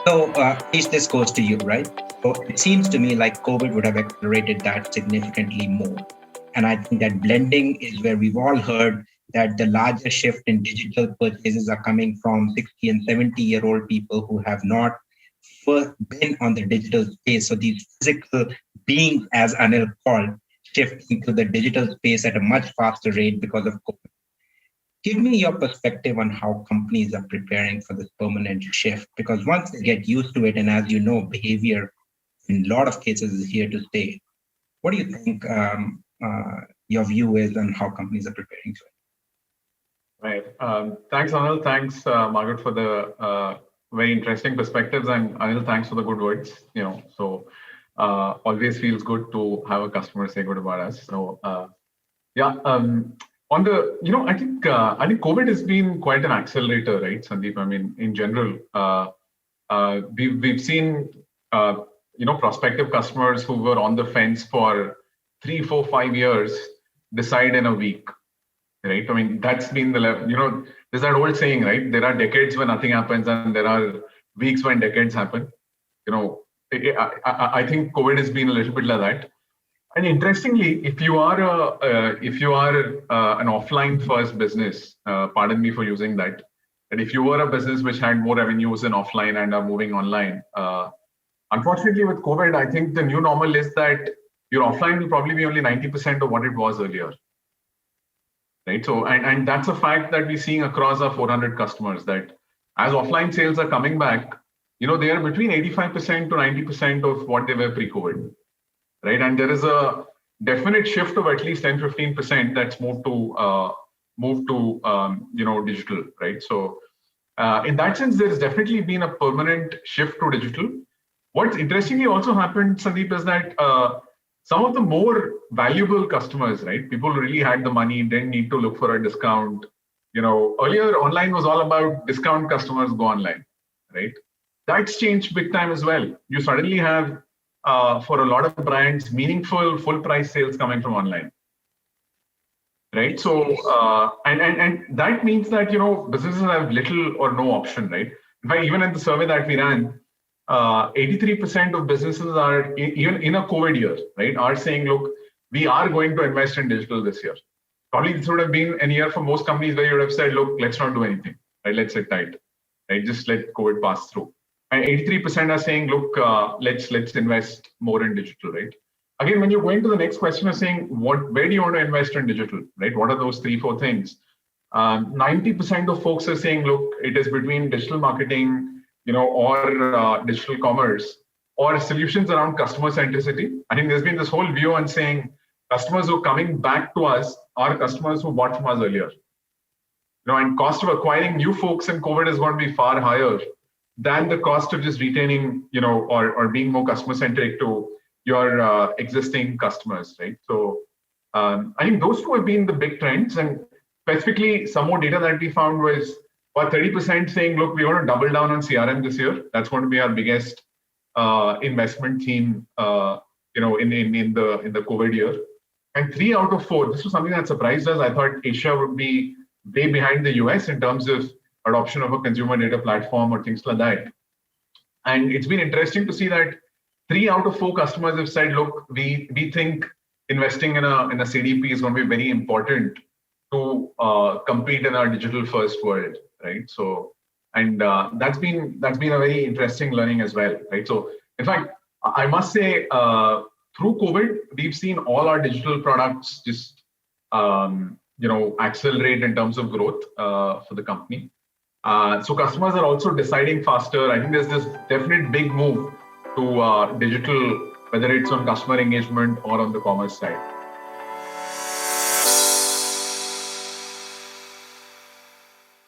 Ace, this goes to you, right? So it seems to me like COVID would have accelerated that significantly more. And I think that blending is where we've all heard that the larger shift in digital purchases are coming from 60 and 70-year-old people who have not first been on the digital space. So these physical beings, as Anil called, shifting to the digital space at a much faster rate because of COVID. Give me your perspective on how companies are preparing for this permanent shift, because once they get used to it, and as you know, behavior in a lot of cases is here to stay. What do you think your view is on how companies are preparing for it? Right. Thanks, Anil. Thanks, Margaret, for the very interesting perspectives, and Anil, thanks for the good words. Always feels good to have a customer say good about us. So, yeah. On the, I think COVID has been quite an accelerator, right, Sandeep? I mean, in general, we've seen prospective customers who were on the fence for 3, 4, 5 years decide in a week, right? I mean, that's been the level. There's that old saying, right? There are decades when nothing happens, and there are weeks when decades happen. I think COVID has been a little bit like that. And interestingly, if you are an offline first business, pardon me for using that, and if you were a business which had more revenues in offline and are moving online, unfortunately with COVID, I think the new normal is that your offline will probably be only 90% of what it was earlier, right? So, and that's a fact that we're seeing across our 400 customers, that as offline sales are coming back, they are between 85% to 90% of what they were pre-COVID. Right, and there is a definite shift of at least 10-15% that's moved to digital, right? So in that sense, there has definitely been a permanent shift to digital. What's interestingly also happened, Sandeep, is that some of the more valuable customers, right, people who really had the money, didn't need to look for a discount. Earlier online was all about discount customers go online, right? That's changed big time as well. You suddenly have for a lot of brands, meaningful full price sales coming from online, right? So, and that means that, businesses have little or no option, right? In fact, even in the survey that we ran, 83% of businesses are, even in a COVID year, right, are saying, look, we are going to invest in digital this year. Probably this would have been a year for most companies where you would have said, look, let's not do anything, right? Let's sit tight, right? Just let COVID pass through. And 83% are saying, look, let's invest more in digital, right? Again, when you go into the next question of saying, where do you want to invest in digital, right? What are those 3, 4 things? 90% of folks are saying, look, it is between digital marketing, or digital commerce, or solutions around customer centricity. I think there's been this whole view on saying customers who are coming back to us are customers who bought from us earlier. And cost of acquiring new folks in COVID is going to be far higher than the cost of just retaining, or being more customer centric to your existing customers, right? So I think those two have been the big trends. And specifically, some more data that we found was about 30% saying, look, we want to double down on CRM this year. That's going to be our biggest investment theme, in the COVID year. And 3 out of 4, this was something that surprised us. I thought Asia would be way behind the US in terms of adoption of a consumer data platform or things like that. And it's been interesting to see that 3 out of 4 customers have said, look, we think investing in a CDP is going to be very important to compete in our digital first world, right? So, and that's been a very interesting learning as well, right? So in fact, I must say, through COVID, we've seen all our digital products just accelerate in terms of growth for the company. So customers are also deciding faster. I think there's this definite big move to digital, whether it's on customer engagement or on the commerce side.